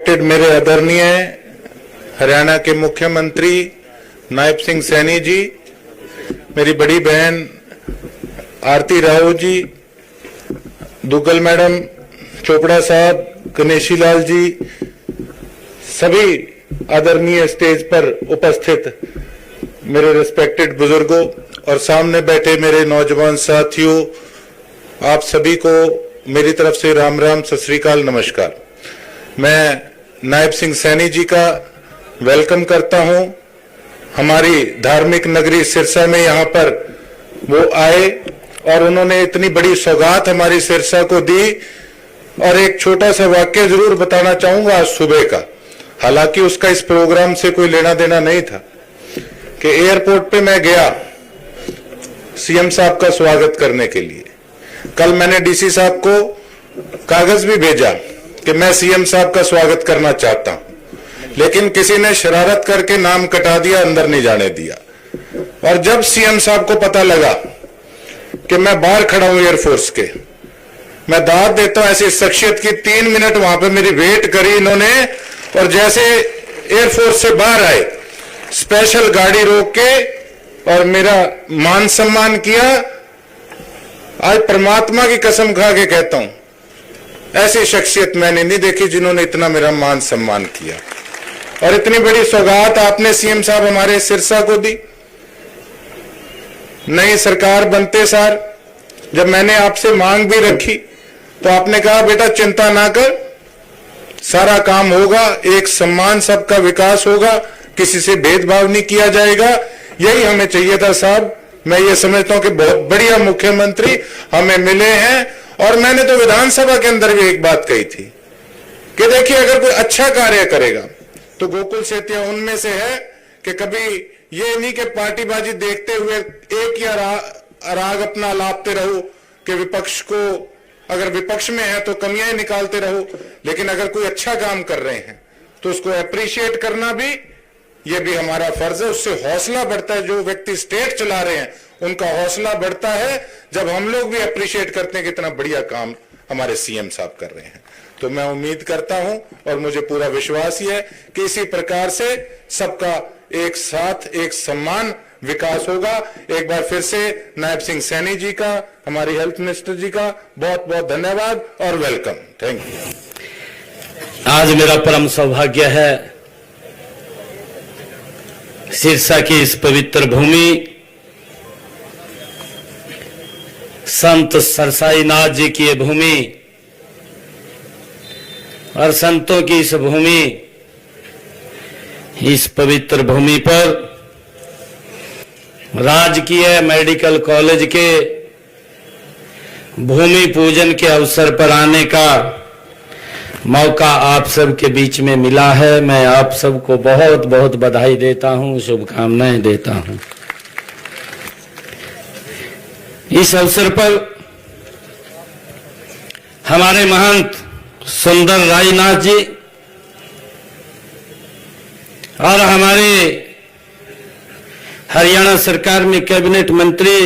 Respected मेरे आदरणीय हरियाणा के मुख्यमंत्री नायब सिंह सैनी जी, मेरी बड़ी बहन आरती राव जी, दुग्गल मैडम, चोपड़ा साहब, गणेशी लाल जी, सभी आदरणीय स्टेज पर उपस्थित मेरे रिस्पेक्टेड बुजुर्गों और सामने बैठे मेरे नौजवान साथियों, आप सभी को मेरी तरफ से राम राम, सत श्री अकाल, नमस्कार। मैं नायब सिंह सैनी जी का वेलकम करता हूं। हमारी धार्मिक नगरी सिरसा में यहाँ पर वो आए और उन्होंने इतनी बड़ी सौगात हमारी सिरसा को दी। और एक छोटा सा वाक्य जरूर बताना चाहूंगा आज सुबह का, हालांकि उसका इस प्रोग्राम से कोई लेना देना नहीं था, कि एयरपोर्ट पे मैं गया सीएम साहब का स्वागत करने के लिए। कल मैंने डीसी साहब को कागज भी भेजा कि मैं सीएम साहब का स्वागत करना चाहता हूं, लेकिन किसी ने शरारत करके नाम कटा दिया, अंदर नहीं जाने दिया। और जब सीएम साहब को पता लगा कि मैं बाहर खड़ा हूं एयरफोर्स के, मैं दाद देता हूं ऐसी शख्सियत की, 3 मिनट वहां पे मेरी वेट करी इन्होंने, और जैसे एयरफोर्स से बाहर आए स्पेशल गाड़ी रोक के और मेरा मान सम्मान किया। आज परमात्मा की कसम खा के कहता हूं, ऐसी शख्सियत मैंने नहीं देखी जिन्होंने इतना मेरा मान सम्मान किया। और इतनी बड़ी सौगात आपने सीएम साहब हमारे सिरसा को दी। नई सरकार बनते सार जब मैंने आपसे मांग भी रखी तो आपने कहा बेटा चिंता ना कर, सारा काम होगा, एक सम्मान, सबका विकास होगा, किसी से भेदभाव नहीं किया जाएगा। यही हमें चाहिए था साहब। मैं ये समझता हूं कि बहुत बढ़िया मुख्यमंत्री हमें मिले हैं। और मैंने तो विधानसभा के अंदर भी एक बात कही थी कि देखिए, अगर कोई अच्छा कार्य करेगा तो गोकुल सेतिया उनमें से है कि कभी ये नहीं कि पार्टीबाजी देखते हुए एक ही राग अपना लापते रहो कि विपक्ष को, अगर विपक्ष में है तो कमियां निकालते रहो, लेकिन अगर कोई अच्छा काम कर रहे हैं तो उसको अप्रिशिएट करना भी, ये भी हमारा फर्ज है। उससे हौसला बढ़ता है। जो व्यक्ति स्टेट चला रहे हैं उनका हौसला बढ़ता है जब हम लोग भी अप्रिशिएट करते हैं कि इतना बढ़िया काम हमारे सीएम साहब कर रहे हैं। तो मैं उम्मीद करता हूं और मुझे पूरा विश्वास ही है कि इसी प्रकार से सबका एक साथ एक सम्मान विकास होगा। एक बार फिर से नायब सिंह सैनी जी का, हमारी हेल्थ मिनिस्टर जी का बहुत बहुत धन्यवाद और वेलकम। Thank you. आज मेरा परम सौभाग्य है सिरसा की इस पवित्र भूमि, संत सरसाईनाथ जी की ये भूमि और संतों की इस भूमि, इस पवित्र भूमि पर राजकीय मेडिकल कॉलेज के भूमि पूजन के अवसर पर आने का मौका आप सब के बीच में मिला है। मैं आप सबको बहुत बहुत बधाई देता हूं, शुभकामनाएं देता हूं। इस अवसर पर हमारे महंत सुंदर रायनाथ जी और हमारे हरियाणा सरकार में कैबिनेट मंत्री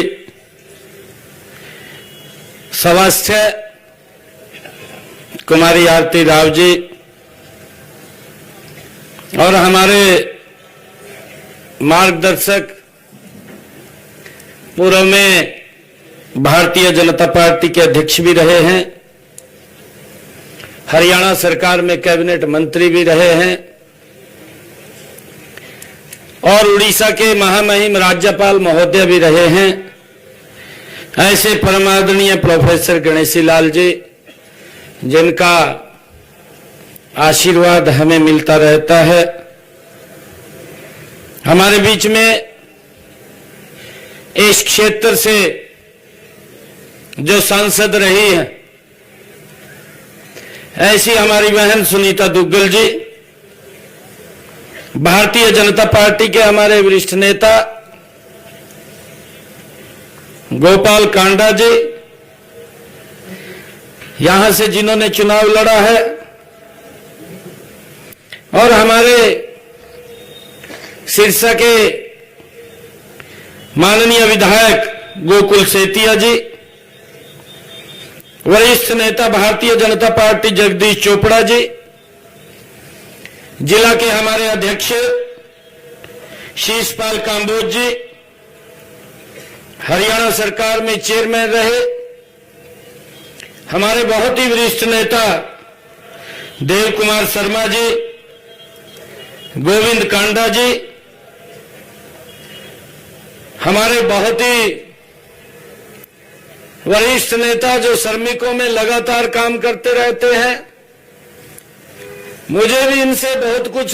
स्वास्थ्य कुमारी आरती राव जी और हमारे मार्गदर्शक, पूर्व में भारतीय जनता पार्टी के अध्यक्ष भी रहे हैं, हरियाणा सरकार में कैबिनेट मंत्री भी रहे हैं और उड़ीसा के महामहिम राज्यपाल महोदय भी रहे हैं, ऐसे परमादरणीय प्रोफेसर गणेशी लाल जी, जिनका आशीर्वाद हमें मिलता रहता है। हमारे बीच में इस क्षेत्र से जो सांसद रही है, ऐसी हमारी बहन सुनीता दुग्गल जी, भारतीय जनता पार्टी के हमारे वरिष्ठ नेता गोपाल कांडा जी, यहां से जिन्होंने चुनाव लड़ा है, और हमारे सिरसा के माननीय विधायक गोकुल सेतिया जी, वरिष्ठ नेता भारतीय जनता पार्टी जगदीश चोपड़ा जी, जिला के हमारे अध्यक्ष शीशपाल काम्बोज जी, हरियाणा सरकार में चेयरमैन रहे हमारे बहुत ही वरिष्ठ नेता देव कुमार शर्मा जी, गोविंद कांडा जी, हमारे बहुत ही वरिष्ठ नेता जो श्रमिकों में लगातार काम करते रहते हैं। मुझे भी इनसे बहुत कुछ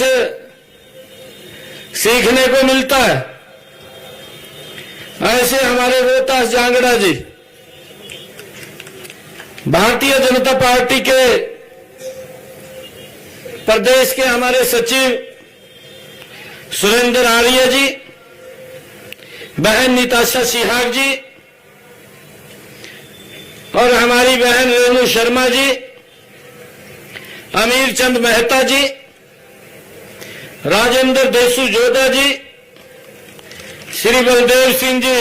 सीखने को मिलता है। ऐसे हमारे रोहतास जांगड़ा जी, भारतीय जनता पार्टी के प्रदेश के हमारे सचिव सुरेंद्र आर्य जी, बहन निताशा सिहाग जी और हमारी बहन रेणु शर्मा जी, अमीर चंद मेहता जी, राजेंद्र देशु जोधा जी, श्री बलदेव सिंह जी,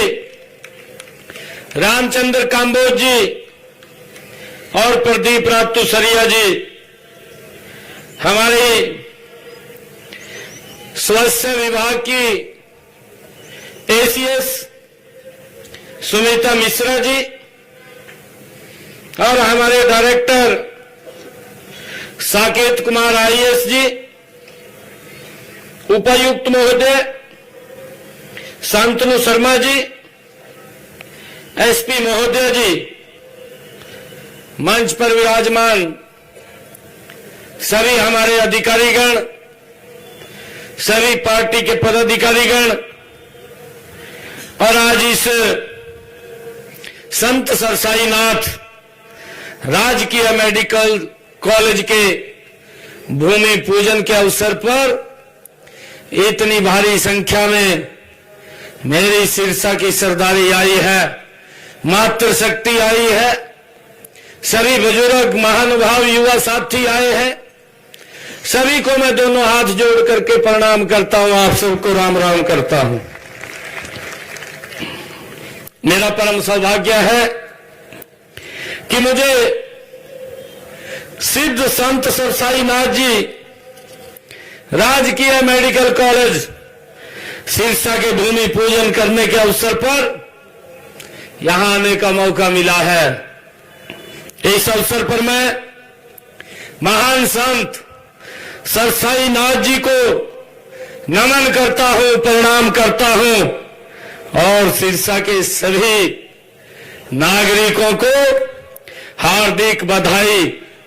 रामचंद्र काम्बोज जी और प्रदीप रातुसरिया जी, हमारे स्वास्थ्य विभाग की एसीएस सुमिता मिश्रा जी और हमारे डायरेक्टर साकेत कुमार आईएएस जी, उपायुक्त महोदय शांतनु शर्मा जी, एसपी महोदय जी, मंच पर विराजमान सभी हमारे अधिकारीगण, सभी पार्टी के पदाधिकारीगण और आज इस संत सरसाईनाथ राजकीय मेडिकल कॉलेज के भूमि पूजन के अवसर पर इतनी भारी संख्या में मेरी सिरसा की सरदारी आई है, मातृशक्ति आई है, सभी बुजुर्ग महानुभाव युवा साथी आए हैं। सभी को मैं दोनों हाथ जोड़ करके प्रणाम करता हूं, आप सबको राम राम करता हूं। मेरा परम सौभाग्य है कि मुझे सिद्ध संत सरसाईनाथ जी राजकीय मेडिकल कॉलेज सिरसा के भूमि पूजन करने के अवसर पर यहां आने का मौका मिला है। इस अवसर पर मैं महान संत सरसाईनाथ जी को नमन करता हूं, प्रणाम करता हूं और सिरसा के सभी नागरिकों को हार्दिक बधाई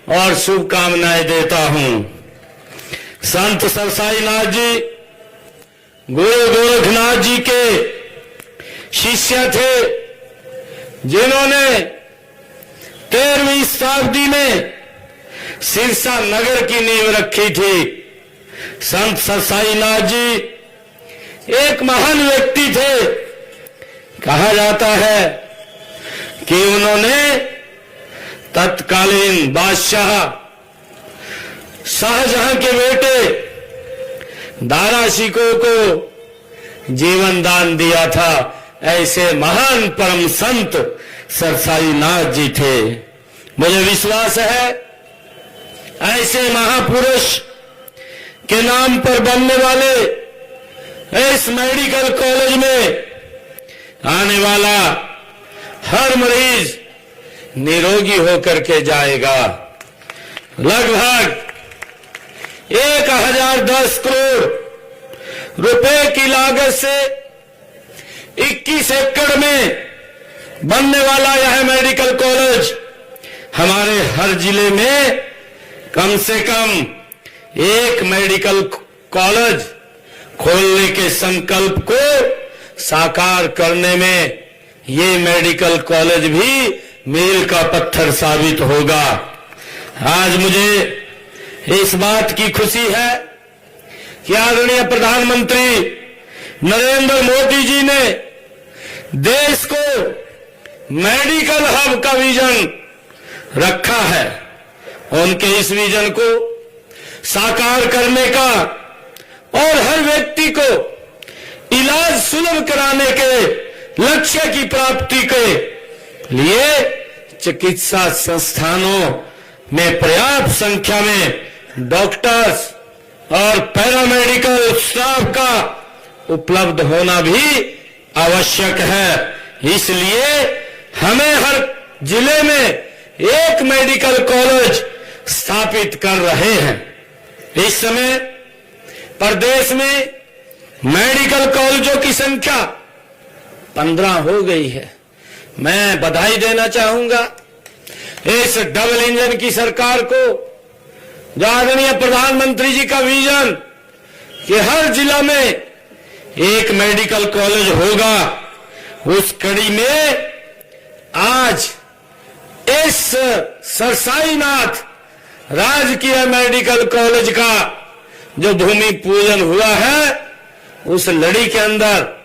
और शुभकामनाएं देता हूं। संत सरसाईनाथ जी गुरु गोरखनाथ जी के शिष्य थे, जिन्होंने 13वीं शताब्दी में सिरसा नगर की नींव रखी थी। संत सरसाईनाथ जी एक महान व्यक्ति थे। कहा जाता है कि उन्होंने तत्कालीन बादशाह शाहजहां के बेटे दारा शिकोह को जीवन दान दिया था। ऐसे महान परम संत सरसाईनाथ जी थे। मुझे विश्वास है ऐसे महापुरुष के नाम पर बनने वाले इस मेडिकल कॉलेज में आने वाला हर मरीज निरोगी होकर के जाएगा। लगभग 1010 करोड़ रुपए की लागत से 21 एकड़ में बनने वाला यह मेडिकल कॉलेज हमारे हर जिले में कम से कम एक मेडिकल कॉलेज खोलने के संकल्प को साकार करने में ये मेडिकल कॉलेज भी मील का पत्थर साबित होगा। आज मुझे इस बात की खुशी है कि आदरणीय प्रधानमंत्री नरेंद्र मोदी जी ने देश को मेडिकल हब का विजन रखा है। उनके इस विजन को साकार करने का और हर व्यक्ति को इलाज सुलभ कराने के लक्ष्य की प्राप्ति के लिए चिकित्सा संस्थानों में पर्याप्त संख्या में डॉक्टर्स, और पैरामेडिकल स्टाफ का उपलब्ध होना भी आवश्यक है। इसलिए हमें हर जिले में एक मेडिकल कॉलेज स्थापित कर रहे हैं। इस समय प्रदेश में मेडिकल कॉलेजों की संख्या 15 हो गई है। मैं बधाई देना चाहूंगा इस डबल इंजन की सरकार को, जो आदरणीय प्रधानमंत्री जी का विजन कि हर जिला में एक मेडिकल कॉलेज होगा, उस कड़ी में आज इस सरसाईनाथ राजकीय मेडिकल कॉलेज का जो भूमि पूजन हुआ है, उस लड़ी के अंदर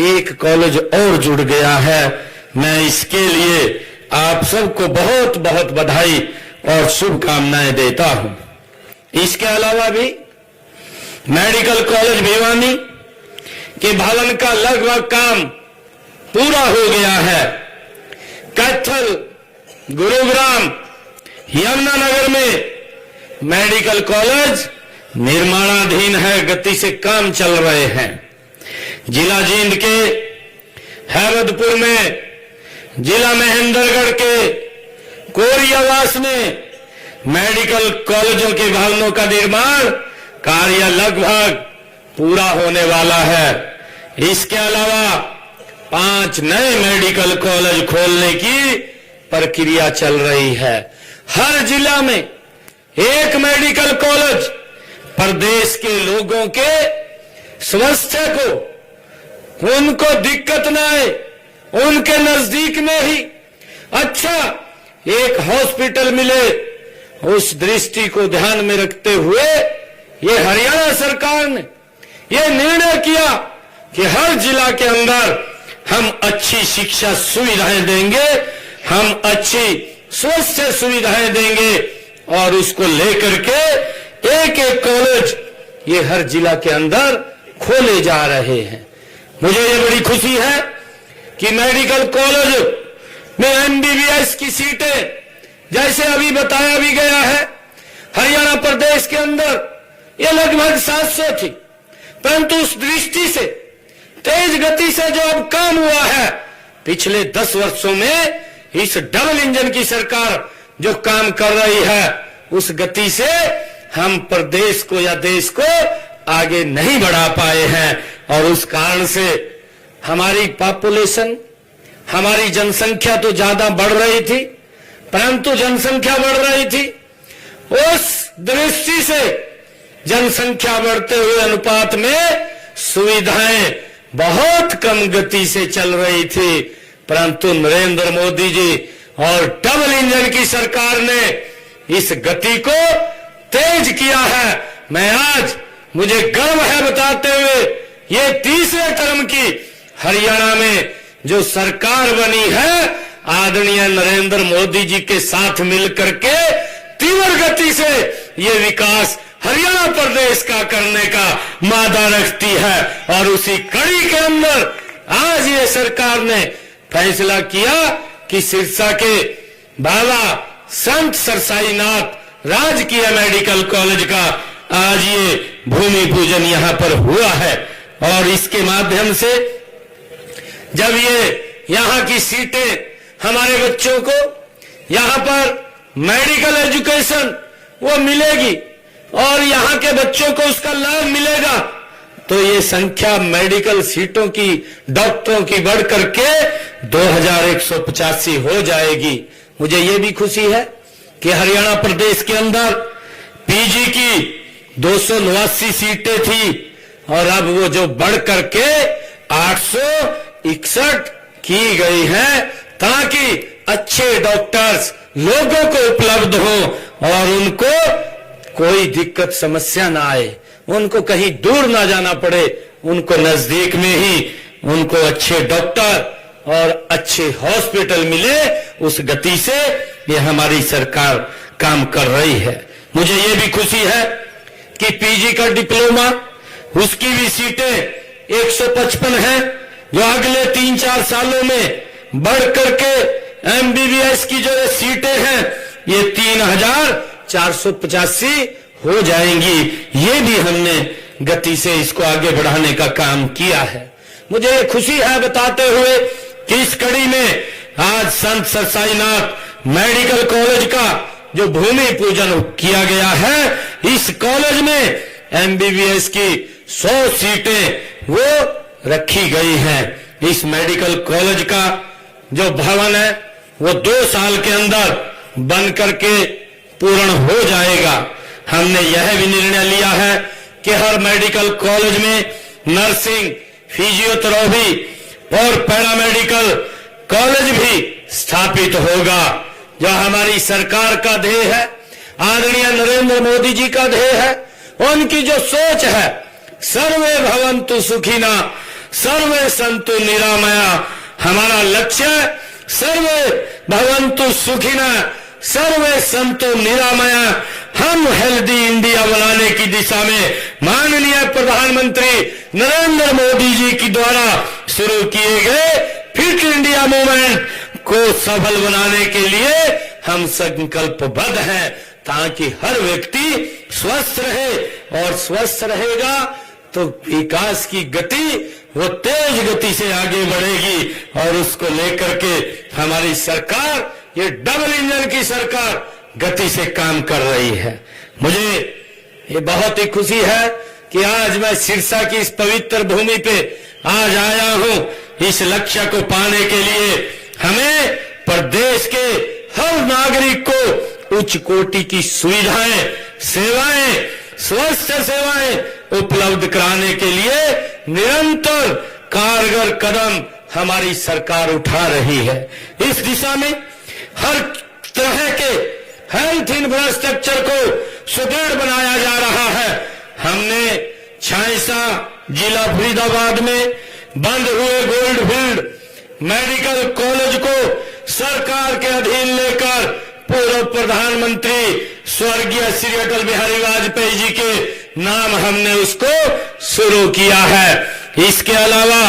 एक कॉलेज और जुड़ गया है। मैं इसके लिए आप सबको बहुत बहुत बधाई और शुभकामनाएं देता हूं। इसके अलावा भी मेडिकल कॉलेज भिवानी के भवन का लगभग काम पूरा हो गया है। कैथल, गुरुग्राम, यमुनानगर में मेडिकल कॉलेज निर्माणाधीन है, गति से काम चल रहे हैं। जिला जींद के हैरतपुर में, जिला महेंद्रगढ़ के कोरियावास में मेडिकल कॉलेजों के भवनों का निर्माण कार्य लगभग पूरा होने वाला है। इसके अलावा 5 नए मेडिकल कॉलेज खोलने की प्रक्रिया चल रही है। हर जिला में एक मेडिकल कॉलेज प्रदेश के लोगों के स्वास्थ्य को, उनको दिक्कत न आए, उनके नजदीक में ही अच्छा एक हॉस्पिटल मिले, उस दृष्टि को ध्यान में रखते हुए ये हरियाणा सरकार ने ये निर्णय किया कि हर जिला के अंदर हम अच्छी शिक्षा सुविधाएं देंगे, हम अच्छी स्वास्थ्य सुविधाएं देंगे और उसको लेकर के एक एक कॉलेज ये हर जिला के अंदर खोले जा रहे हैं। मुझे ये बड़ी खुशी है कि मेडिकल कॉलेज में एमबीबीएस की सीटें, जैसे अभी बताया भी गया है, हरियाणा प्रदेश के अंदर ये लगभग 700 थी, परंतु उस दृष्टि से तेज गति से जो अब काम हुआ है, पिछले 10 वर्षों में इस डबल इंजन की सरकार जो काम कर रही है, उस गति से हम प्रदेश को या देश को आगे नहीं बढ़ा पाए हैं। और उस कारण से हमारी पॉपुलेशन, हमारी जनसंख्या तो ज्यादा बढ़ रही थी, परंतु जनसंख्या बढ़ रही थी, उस दृष्टि से जनसंख्या बढ़ते हुए अनुपात में सुविधाएं बहुत कम गति से चल रही थी। परंतु नरेंद्र मोदी जी और डबल इंजन की सरकार ने इस गति को तेज किया है। मैं आज, मुझे गर्व है बताते हुए, ये तीसरे टर्म की हरियाणा में जो सरकार बनी है, आदरणीय नरेंद्र मोदी जी के साथ मिलकर के तीव्र गति से ये विकास हरियाणा प्रदेश का करने का मादा रखती है। और उसी कड़ी के अंदर आज ये सरकार ने फैसला किया कि सिरसा के बाबा संत सरसाईनाथ राजकीय मेडिकल कॉलेज का आज ये भूमि पूजन यहाँ पर हुआ है। और इसके माध्यम से जब ये यहाँ की सीटें हमारे बच्चों को यहाँ पर मेडिकल एजुकेशन वो मिलेगी और यहाँ के बच्चों को उसका लाभ मिलेगा, तो ये संख्या मेडिकल सीटों की, डॉक्टरों की बढ़ करके 2185 हो जाएगी। मुझे ये भी खुशी है कि हरियाणा प्रदेश के अंदर पीजी की 289 सीटें थी और अब वो जो बढ़ करके 861 की गई है, ताकि अच्छे डॉक्टर्स लोगों को उपलब्ध हो और उनको कोई दिक्कत समस्या ना आए, उनको कहीं दूर ना जाना पड़े, उनको नजदीक में ही उनको अच्छे डॉक्टर और अच्छे हॉस्पिटल मिले। उस गति से ये हमारी सरकार काम कर रही है। मुझे ये भी खुशी है कि पीजी का डिप्लोमा, उसकी भी सीटें 155 हैं, जो अगले 3-4 सालों में बढ़ करके एमबीबीएस की जो सीटें हैं ये 3485 हो जाएंगी। ये भी हमने गति से इसको आगे बढ़ाने का काम किया है। मुझे ये खुशी है बताते हुए कि इस कड़ी में आज संत सर साईनाथ मेडिकल कॉलेज का जो भूमि पूजन किया गया है, इस कॉलेज में एमबीबीएस की 100 सीटें वो रखी गई हैं। इस मेडिकल कॉलेज का जो भवन है वो 2 साल के अंदर बन करके पूर्ण हो जाएगा। हमने यह भी निर्णय लिया है कि हर मेडिकल कॉलेज में नर्सिंग, फिजियोथेरेपी और पैरामेडिकल कॉलेज भी स्थापित होगा। जो हमारी सरकार का ध्येय है, आदरणीय नरेंद्र मोदी जी का ध्येय है, उनकी जो सोच है, सर्वे भवन्तु सुखिना सर्वे सन्तु निरामया। हमारा लक्ष्य सर्वे भवन्तु सुखिना सर्वे सन्तु निरामया। हम हेल्दी इंडिया बनाने की दिशा में माननीय प्रधानमंत्री नरेंद्र मोदी जी की द्वारा शुरू किए गए फिट इंडिया मूवमेंट को सफल बनाने के लिए हम संकल्पबद्ध हैं, ताकि हर व्यक्ति स्वस्थ रहे और स्वस्थ रहेगा तो विकास की गति वो तेज गति से आगे बढ़ेगी। और उसको लेकर के हमारी सरकार, ये डबल इंजन की सरकार गति से काम कर रही है। मुझे ये बहुत ही खुशी है कि आज मैं सिरसा की इस पवित्र भूमि पे आज आया हूं। इस लक्ष्य को पाने के लिए हमें प्रदेश के हर नागरिक को उच्च कोटि की सुविधाएं, सेवाएं, स्वस्थ सेवाएं उपलब्ध कराने के लिए निरंतर कारगर कदम हमारी सरकार उठा रही है। इस दिशा में हर तरह के हेल्थ इंफ्रास्ट्रक्चर को सुदृढ़ बनाया जा रहा है। हमने छाइसा जिला फरीदाबाद में बंद हुए गोल्डफील्ड मेडिकल कॉलेज को सरकार के अधीन लेकर पूर्व प्रधानमंत्री स्वर्गीय श्री अटल बिहारी वाजपेयी जी के नाम हमने उसको शुरू किया है। इसके अलावा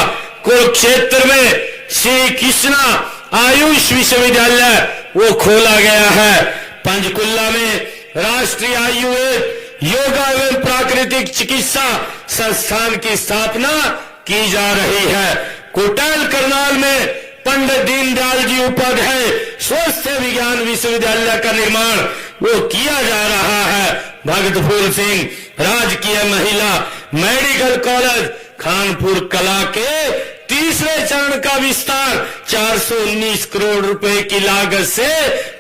कुरुक्षेत्र में श्री कृष्णा आयुष विश्वविद्यालय वो खोला गया है। पंचकुला में राष्ट्रीय आयुर्वेद योगा एवं प्राकृतिक चिकित्सा संस्थान की स्थापना की जा रही है। कोटाल करनाल में पंडित दीनदयाल जी उपाध्याय स्वास्थ्य विज्ञान विश्वविद्यालय का निर्माण वो किया जा रहा है। भगत फूल सिंह राजकीय महिला मेडिकल कॉलेज खानपुर कला के तीसरे चरण का विस्तार 419 करोड़ रुपए की लागत से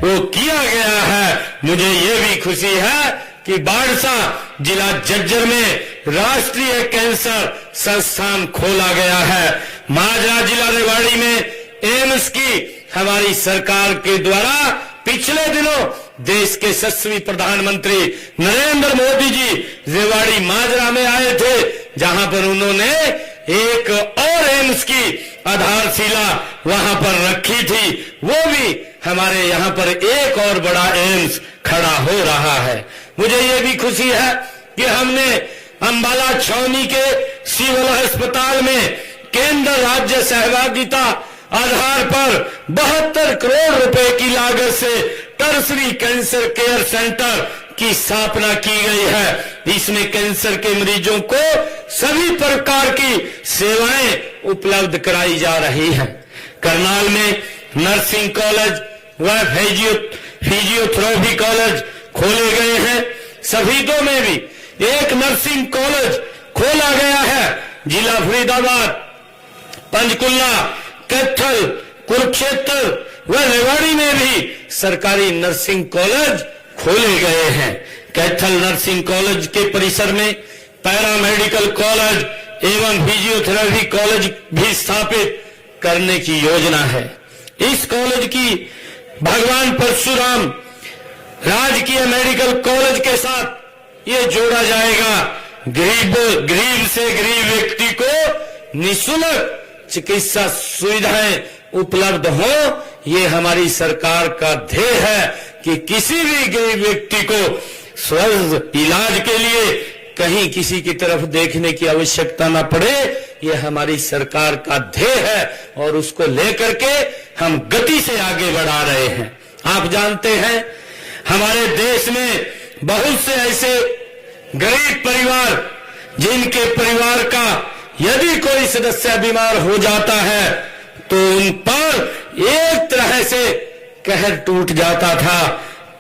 वो किया गया है। मुझे ये भी खुशी है कि बाड़सा जिला झज्जर में राष्ट्रीय कैंसर संस्थान खोला गया है। माजरा जिला रेवाड़ी में एम्स की हमारी सरकार के द्वारा पिछले दिनों देश के यशस्वी प्रधानमंत्री नरेंद्र मोदी जी रेवाड़ी माजरा में आए थे, जहां पर उन्होंने एक और एम्स की आधारशिला वहां पर रखी थी। वो भी हमारे यहाँ पर एक और बड़ा एम्स खड़ा हो रहा है। मुझे ये भी खुशी है कि हमने अंबाला छावनी के सिविल अस्पताल में केंद्र राज्य सहभागिता आधार पर 72 करोड़ रुपए की लागत से टर्सरी कैंसर केयर सेंटर की स्थापना की गई है। इसमें कैंसर के मरीजों को सभी प्रकार की सेवाएं उपलब्ध कराई जा रही हैं। करनाल में नर्सिंग कॉलेज व फिजियोथेरेपी कॉलेज खोले गए हैं। शहीदों में भी एक नर्सिंग कॉलेज खोला गया है। जिला फरीदाबाद, पंचकुला, कैथल, कुरुक्षेत्र व रेवाड़ी में भी सरकारी नर्सिंग कॉलेज खोले गए हैं। कैथल नर्सिंग कॉलेज के परिसर में पैरामेडिकल कॉलेज एवं फिजियोथेरेपी कॉलेज भी स्थापित करने की योजना है। इस कॉलेज की भगवान परशुराम राजकीय मेडिकल कॉलेज के साथ ये जोड़ा जाएगा। गरीब से गरीब व्यक्ति को निःशुल्क चिकित्सा सुविधाएं उपलब्ध हो, ये हमारी सरकार का ध्येय है कि किसी भी गरीब व्यक्ति को स्वस्थ इलाज के लिए कहीं किसी की तरफ देखने की आवश्यकता न पड़े। ये हमारी सरकार का ध्येय है और उसको लेकर के हम गति से आगे बढ़ा रहे हैं। आप जानते हैं हमारे देश में बहुत से ऐसे गरीब परिवार, जिनके परिवार का यदि कोई सदस्य बीमार हो जाता है तो उन पर एक तरह से कहर टूट जाता था।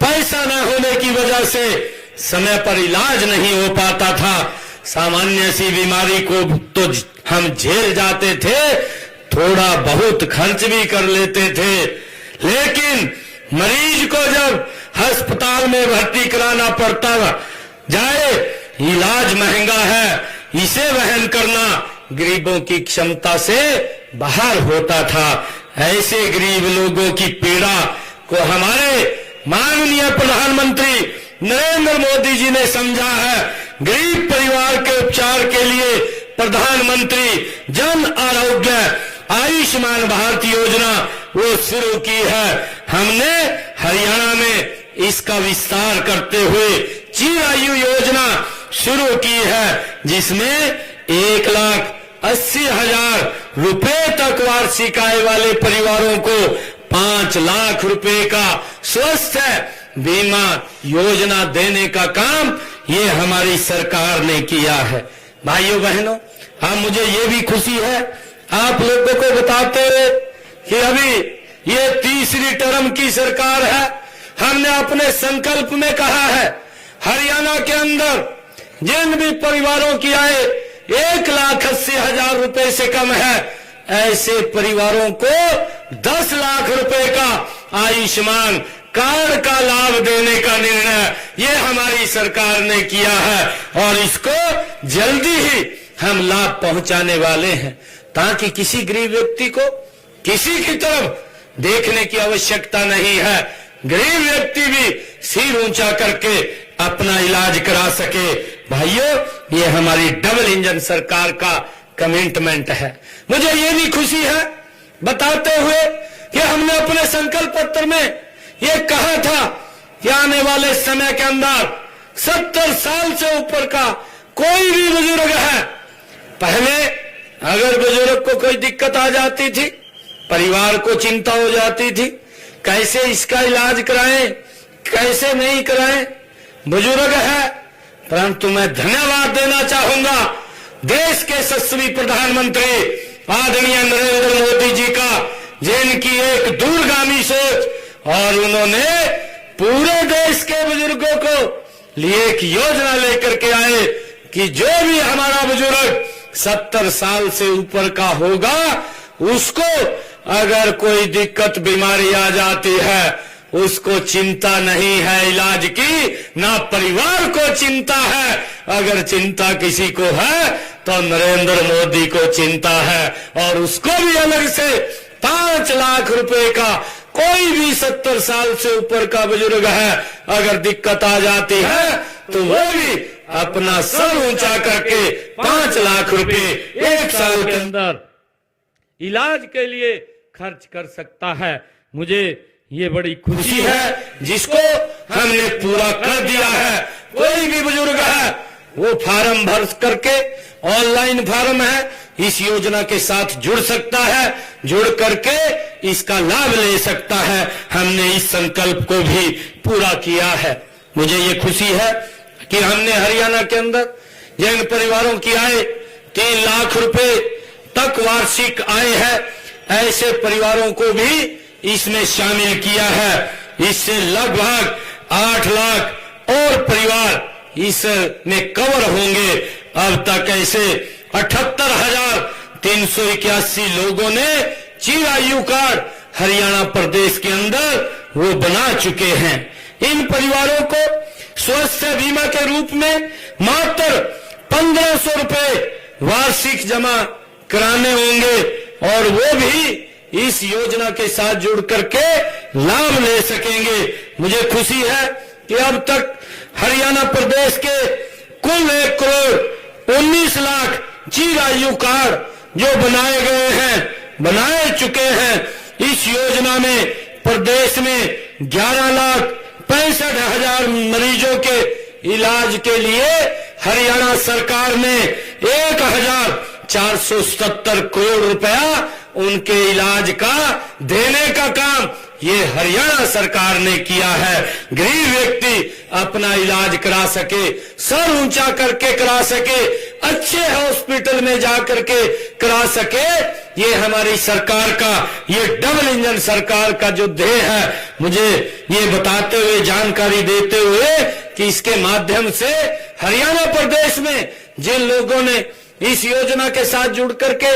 पैसा न होने की वजह से समय पर इलाज नहीं हो पाता था। सामान्य सी बीमारी को तो हम झेल जाते थे, थोड़ा बहुत खर्च भी कर लेते थे, लेकिन मरीज को जब अस्पताल में भर्ती कराना पड़ता जाए, इलाज महंगा है, इसे वहन करना गरीबों की क्षमता से बाहर होता था। ऐसे गरीब लोगों की पीड़ा को हमारे माननीय प्रधानमंत्री नरेंद्र मोदी जी ने समझा है। गरीब परिवार के उपचार के लिए प्रधानमंत्री जन आरोग्य आयुष्मान भारत योजना वो शुरू की है। हमने हरियाणा में इसका विस्तार करते हुए चिरायु योजना शुरू की है, जिसमें 1,80,000 रुपए तक वार्षिक आय वाले परिवारों को 5 लाख रुपए का स्वास्थ्य बीमा योजना देने का काम ये हमारी सरकार ने किया है। भाइयों बहनों, अब मुझे ये भी खुशी है आप लोगों को बताते हुए कि अभी ये तीसरी टर्म की सरकार है। हमने अपने संकल्प में कहा है, हरियाणा के अंदर जिन भी परिवारों की आय 1,80,000 रुपए से कम है, ऐसे परिवारों को 10 लाख रुपए का आयुष्मान कार्ड का लाभ देने का निर्णय ये हमारी सरकार ने किया है और इसको जल्दी ही हम लाभ पहुंचाने वाले हैं, ताकि किसी गरीब व्यक्ति को किसी की तरफ देखने की आवश्यकता नहीं है। गरीब व्यक्ति भी सिर ऊंचा करके अपना इलाज करा सके। भाइयों, ये हमारी डबल इंजन सरकार का कमिटमेंट है। मुझे ये भी खुशी है बताते हुए कि हमने अपने संकल्प पत्र में ये कहा था कि आने वाले समय के अंदर 70 साल से ऊपर का कोई भी बुजुर्ग है, पहले अगर बुजुर्ग को कोई दिक्कत आ जाती थी, परिवार को चिंता हो जाती थी, कैसे इसका इलाज कराएं, कैसे नहीं कराएं, बुजुर्ग है। परंतु मैं धन्यवाद देना चाहूंगा देश के यशस्वी प्रधानमंत्री आदरणीय नरेंद्र मोदी जी का, जिनकी एक दूरगामी सोच और उन्होंने पूरे देश के बुजुर्गों को लिए एक योजना लेकर के आए कि जो भी हमारा बुजुर्ग 70 साल से ऊपर का होगा, उसको अगर कोई दिक्कत बीमारी आ जाती है, उसको चिंता नहीं है इलाज की, ना परिवार को चिंता है। अगर चिंता किसी को है तो नरेंद्र मोदी को चिंता है, और उसको भी अलग से 5 लाख रुपए का, कोई भी 70 साल से ऊपर का बुजुर्ग है, अगर दिक्कत आ जाती है तो वो भी अपना सर ऊंचा करके 5 लाख रुपए 1 साल के अंदर इलाज के लिए खर्च कर सकता है। मुझे ये बड़ी खुशी है जिसको हमने पूरा कर दिया है। कोई भी बुजुर्ग है वो फार्म भर करके, ऑनलाइन फार्म है, इस योजना के साथ जुड़ सकता है, जुड़ करके इसका लाभ ले सकता है। हमने इस संकल्प को भी पूरा किया है। मुझे ये खुशी है कि हमने हरियाणा के अंदर जिन परिवारों की आय 3 लाख रुपए तक वार्षिक आय है, ऐसे परिवारों को भी इसमें शामिल किया है। इससे लगभग 8 लाख और परिवार इसमें कवर होंगे। अब तक ऐसे 78,381 लोगों ने चिरायु कार्ड हरियाणा प्रदेश के अंदर वो बना चुके हैं। इन परिवारों को स्वास्थ्य बीमा के रूप में मात्र 1500 रुपए वार्षिक जमा कराने होंगे, और वो भी इस योजना के साथ जुड़ करके लाभ ले सकेंगे। मुझे खुशी है कि अब तक हरियाणा प्रदेश के कुल 1,19 लाख चिरायु कार्ड जो बनाए गए हैं, बनाए चुके हैं। इस योजना में प्रदेश में 11,65,000 मरीजों के इलाज के लिए हरियाणा सरकार ने 1,470 करोड़ रुपया उनके इलाज का देने का काम ये हरियाणा सरकार ने किया है। गरीब व्यक्ति अपना इलाज करा सके, सर ऊंचा करके करा सके, अच्छे हॉस्पिटल में जा करके करा सके, ये हमारी सरकार का, ये डबल इंजन सरकार का जो ध्येय है, मुझे ये बताते हुए, जानकारी देते हुए कि इसके माध्यम से हरियाणा प्रदेश में जिन लोगों ने इस योजना के साथ जुड़ करके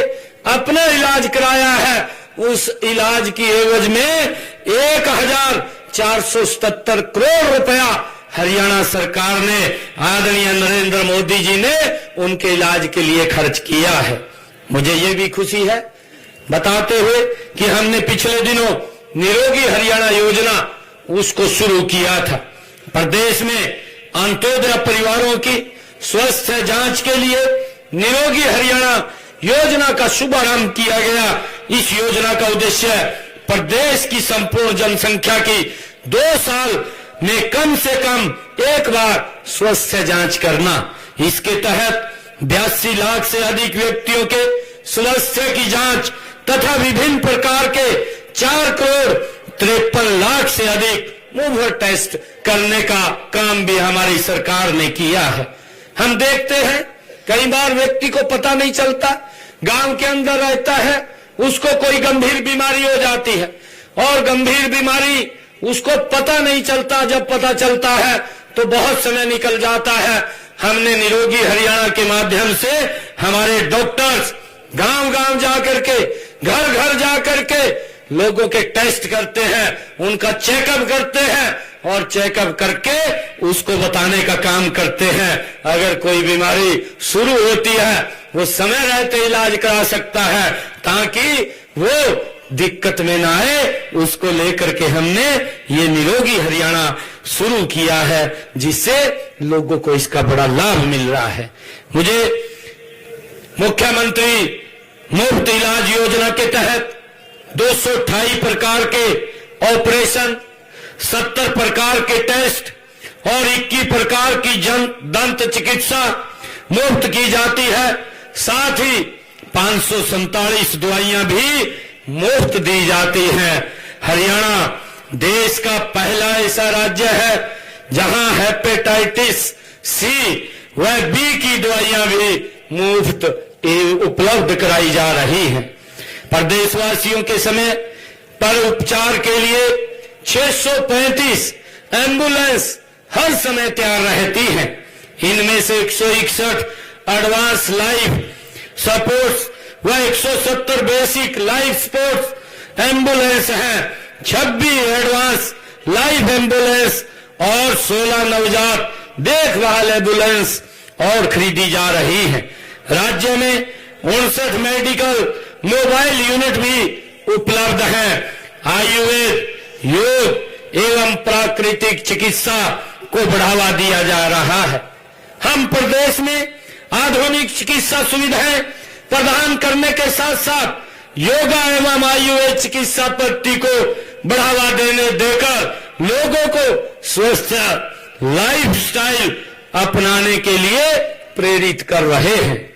अपना इलाज कराया है, उस इलाज की एवज में 1477 करोड़ रुपया हरियाणा सरकार ने, आदरणीय नरेंद्र मोदी जी ने उनके इलाज के लिए खर्च किया है। मुझे ये भी खुशी है बताते हुए कि हमने पिछले दिनों निरोगी हरियाणा योजना उसको शुरू किया था। प्रदेश में अंत्योदय परिवारों की स्वास्थ्य जांच के लिए निरोगी हरियाणा योजना का शुभारंभ किया गया। इस योजना का उद्देश्य प्रदेश की संपूर्ण जनसंख्या की 2 साल में कम से कम एक बार स्वास्थ्य जांच करना। इसके तहत 82 लाख से अधिक व्यक्तियों के स्वास्थ्य की जांच तथा विभिन्न प्रकार के 4 करोड़ 53 लाख से अधिक मुफ्त टेस्ट करने का काम भी हमारी सरकार ने किया है। हम देखते हैं कई बार व्यक्ति को पता नहीं चलता, गांव के अंदर रहता है, उसको कोई गंभीर बीमारी हो जाती है और गंभीर बीमारी उसको पता नहीं चलता, जब पता चलता है तो बहुत समय निकल जाता है। हमने निरोगी हरियाणा के माध्यम से हमारे डॉक्टर्स गांव-गांव जाकर के, घर-घर जाकर के लोगों के टेस्ट करते हैं, उनका चेकअप करते हैं और चेकअप करके उसको बताने का काम करते हैं। अगर कोई बीमारी शुरू होती है वो समय रहते इलाज करा सकता है ताकि वो दिक्कत में ना आए। उसको लेकर के हमने ये निरोगी हरियाणा शुरू किया है, जिससे लोगों को इसका बड़ा लाभ मिल रहा है। मुझे मुख्यमंत्री मुफ्त इलाज योजना के तहत 228 प्रकार के ऑपरेशन, 70 प्रकार के टेस्ट और 21 प्रकार की दंत चिकित्सा मुफ्त की जाती है। साथ ही 547 दवाइयां भी मुफ्त दी जाती हैं। हरियाणा देश का पहला ऐसा राज्य है जहां हेपेटाइटिस सी व बी की दवाइयां भी मुफ्त उपलब्ध कराई जा रही हैं। प्रदेशवासियों के समय पर उपचार के लिए 635 एम्बुलेंस हर समय तैयार रहती हैं। इनमें से 161 एडवांस लाइफ सपोर्ट्स व 170 बेसिक लाइफ सपोर्ट्स एम्बुलेंस हैं। 26 एडवांस लाइफ एम्बुलेंस और 16 नवजात देखभाल एम्बुलेंस और खरीदी जा रही है। राज्य में 59 मेडिकल मोबाइल यूनिट भी उपलब्ध हैं। आयुर्वेद, योग एवं प्राकृतिक चिकित्सा को बढ़ावा दिया जा रहा है। हम प्रदेश में आधुनिक चिकित्सा सुविधाएं प्रदान करने के साथ साथ योगा एवं आयुर्वेद चिकित्सा पद्धति को बढ़ावा देकर लोगों को स्वस्थ लाइफस्टाइल अपनाने के लिए प्रेरित कर रहे हैं।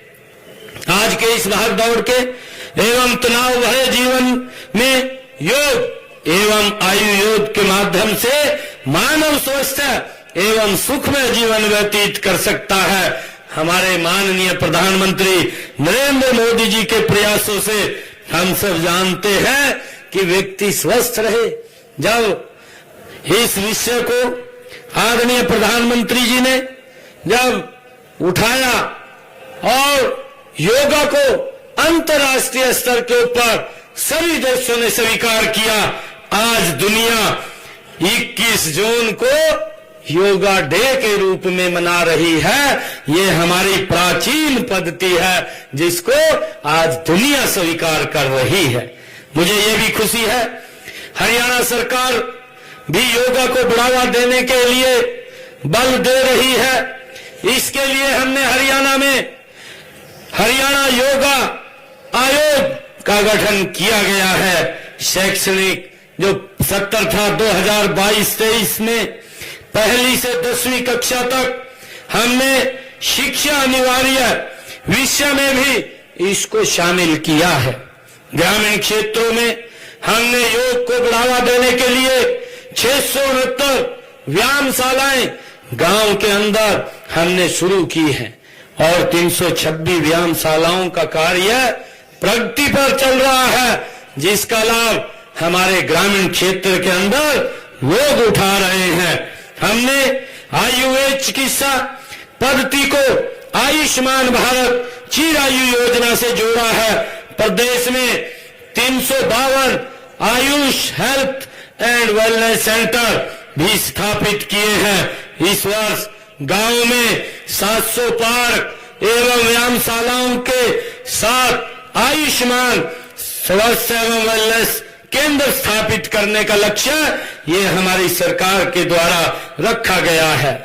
आज के इस भागदौड़ के एवं तनाव भरे जीवन में योग एवं आयुर्वेद के माध्यम से मानव स्वस्थ एवं सुखमय जीवन व्यतीत कर सकता है। हमारे माननीय प्रधानमंत्री नरेंद्र मोदी जी के प्रयासों से हम सब जानते हैं कि व्यक्ति स्वस्थ रहे। जब इस विषय को आदरणीय प्रधानमंत्री जी ने जब उठाया और योगा को अंतर्राष्ट्रीय स्तर के ऊपर सभी देशों ने स्वीकार किया, आज दुनिया 21 जून को योगा डे के रूप में मना रही है। ये हमारी प्राचीन पद्धति है जिसको आज दुनिया स्वीकार कर रही है। मुझे ये भी खुशी है हरियाणा सरकार भी योगा को बढ़ावा देने के लिए बल दे रही है। इसके लिए हमने हरियाणा में हरियाणा योगा आयोग का गठन किया गया है। शैक्षणिक जो सत्र था 2022-23 में पहली से 10वीं कक्षा तक हमने शिक्षा अनिवार्य विषय में भी इसको शामिल किया है। ग्रामीण क्षेत्रों में हमने योग को बढ़ावा देने के लिए 669 व्यायामशालाएं गांव के अंदर हमने शुरू की हैं और 326 व्यायामशालाओं का कार्य प्रगति पर चल रहा है, जिसका लाभ हमारे ग्रामीण क्षेत्र के अंदर लोग उठा रहे हैं। हमने आयुर्वेद चिकित्सा पद्धति को आयुष्मान भारत चिरायु योजना से जोड़ा है। प्रदेश में 352 Ayush health and wellness centre भी स्थापित किए हैं। इस वर्ष गांव में 700 पार्क एवं व्यायामशालाओं के साथ आयुष्मान स्वास्थ्य एवं वेलनेस केंद्र स्थापित करने का लक्ष्य ये हमारी सरकार के द्वारा रखा गया है।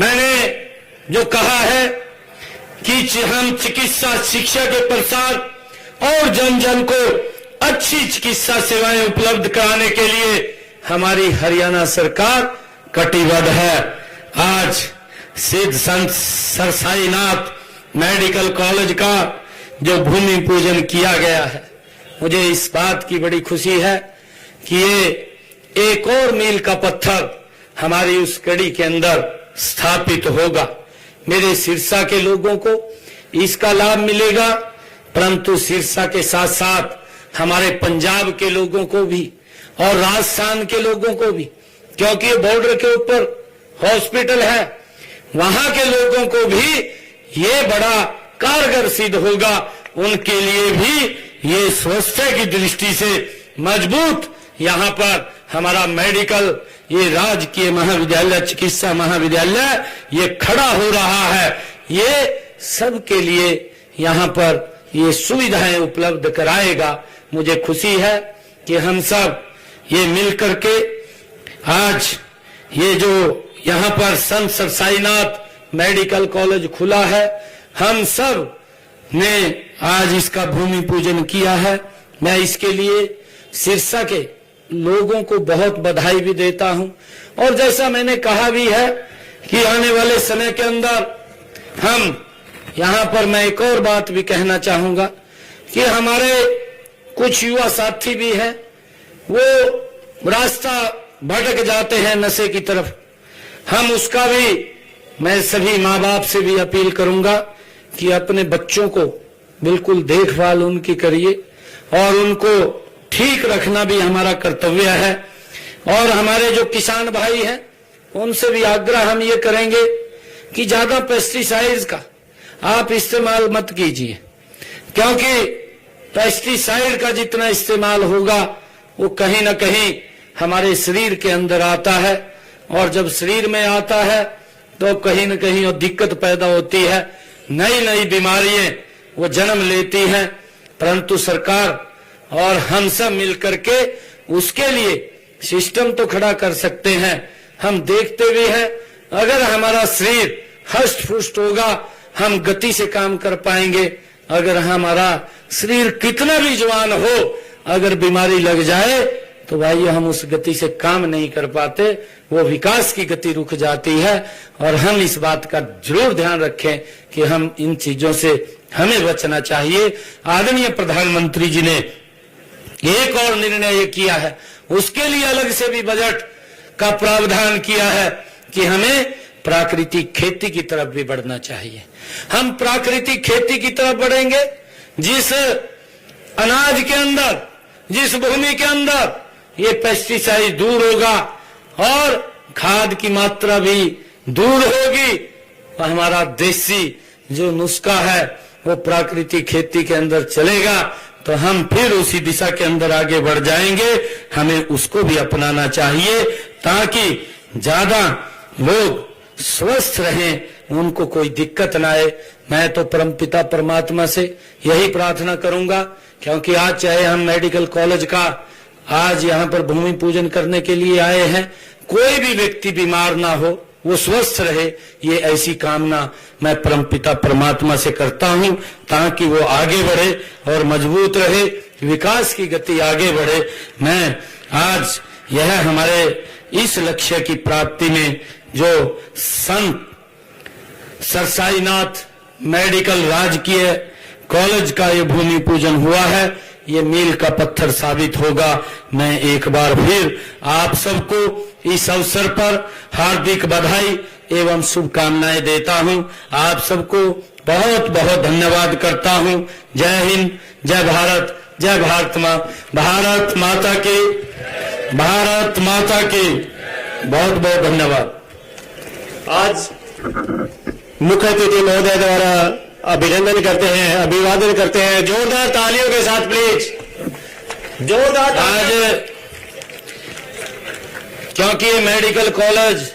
मैंने जो कहा है कि हम चिकित्सा शिक्षा के प्रसार और जन जन को अच्छी चिकित्सा सेवाएं उपलब्ध कराने के लिए हमारी हरियाणा सरकार कटिबद्ध है। आज सिद्ध संत सरसाईनाथ मेडिकल कॉलेज का जो भूमि पूजन किया गया है, मुझे इस बात की बड़ी खुशी है कि ये एक और मील का पत्थर हमारी उस कड़ी के अंदर स्थापित होगा। मेरे सिरसा के लोगों को इसका लाभ मिलेगा, परंतु सिरसा के साथ साथ हमारे पंजाब के लोगों को भी और राजस्थान के लोगों को भी, क्योंकि बॉर्डर के ऊपर हॉस्पिटल है, वहां के लोगों को भी ये बड़ा कारगर सिद्ध होगा। उनके लिए भी ये स्वास्थ्य की दृष्टि से मजबूत यहाँ पर हमारा मेडिकल ये राजकीय महाविद्यालय चिकित्सा महाविद्यालय ये खड़ा हो रहा है। ये सबके लिए यहाँ पर ये सुविधाएं उपलब्ध कराएगा। मुझे खुशी है कि हम सब ये मिलकर के आज ये जो यहाँ पर संत सरसाईनाथ मेडिकल कॉलेज खुला है, हम सब ने आज इसका भूमि पूजन किया है। मैं इसके लिए सिरसा के लोगों को बहुत बधाई भी देता हूं और जैसा मैंने कहा भी है कि आने वाले समय के अंदर हम यहाँ पर मैं एक और बात भी कहना चाहूंगा कि हमारे कुछ युवा साथी भी हैं, वो रास्ता भटक जाते हैं नशे की तरफ। हम उसका भी मैं सभी माँ बाप से भी अपील करूंगा कि अपने बच्चों को बिल्कुल देखभाल उनकी करिए और उनको ठीक रखना भी हमारा कर्तव्य है। और हमारे जो किसान भाई हैं उनसे भी आग्रह हम ये करेंगे कि ज्यादा पेस्टिसाइड्स का आप इस्तेमाल मत कीजिए, क्योंकि पेस्टिसाइड का जितना इस्तेमाल होगा वो कहीं ना कहीं हमारे शरीर के अंदर आता है और जब शरीर में आता है तो कहीं ना कहीं वो दिक्कत पैदा होती है, नई नई बीमारियां वो जन्म लेती हैं। परंतु सरकार और हम सब मिलकर के उसके लिए सिस्टम तो खड़ा कर सकते हैं। हम देखते भी हैं, अगर हमारा शरीर हष्ट पुष्ट होगा हम गति से काम कर पाएंगे। अगर हमारा शरीर कितना भी जवान हो, अगर बीमारी लग जाए तो भाई हम उस गति से काम नहीं कर पाते, वो विकास की गति रुक जाती है। और हम इस बात का जरूर ध्यान रखें कि हम इन चीजों से हमें बचना चाहिए। आदरणीय प्रधानमंत्री जी ने एक और निर्णय ये किया है, उसके लिए अलग से भी बजट का प्रावधान किया है कि हमें प्राकृतिक खेती की तरफ भी बढ़ना चाहिए। हम प्राकृतिक खेती की तरफ बढ़ेंगे, जिस अनाज के अंदर, जिस भूमि के अंदर ये पेस्टिसाइड दूर होगा और खाद की मात्रा भी दूर होगी, तो हमारा देसी जो नुस्खा है वो प्राकृतिक खेती के अंदर चलेगा, तो हम फिर उसी दिशा के अंदर आगे बढ़ जाएंगे। हमें उसको भी अपनाना चाहिए ताकि ज्यादा लोग स्वस्थ रहें, उनको कोई दिक्कत ना आए। मैं तो परमपिता परमात्मा से यही प्रार्थना करूंगा, क्योंकि आज चाहे हम मेडिकल कॉलेज का आज यहाँ पर भूमि पूजन करने के लिए आए हैं, कोई भी व्यक्ति बीमार ना हो, वो स्वस्थ रहे, ये ऐसी कामना मैं परमपिता परमात्मा से करता हूँ, ताकि वो आगे बढ़े और मजबूत रहे, विकास की गति आगे बढ़े। मैं आज यह हमारे इस लक्ष्य की प्राप्ति में जो संत सरसाईनाथ मेडिकल राजकीय कॉलेज का ये भूमि पूजन हुआ है, ये मील का पत्थर साबित होगा। मैं एक बार फिर आप सबको इस अवसर पर हार्दिक बधाई एवं शुभकामनाएं देता हूं। आप सबको बहुत बहुत धन्यवाद करता हूं। जय हिंद, जय भारत, जय भारत माँ, भारत माता की, भारत माता की। बहुत बहुत धन्यवाद। आज मुख्य अतिथि महोदय द्वारा अभिनंदन करते हैं, अभिवादन करते हैं। जोरदार तालियों के साथ प्लीज, जोरदार। आज क्योंकि ये मेडिकल कॉलेज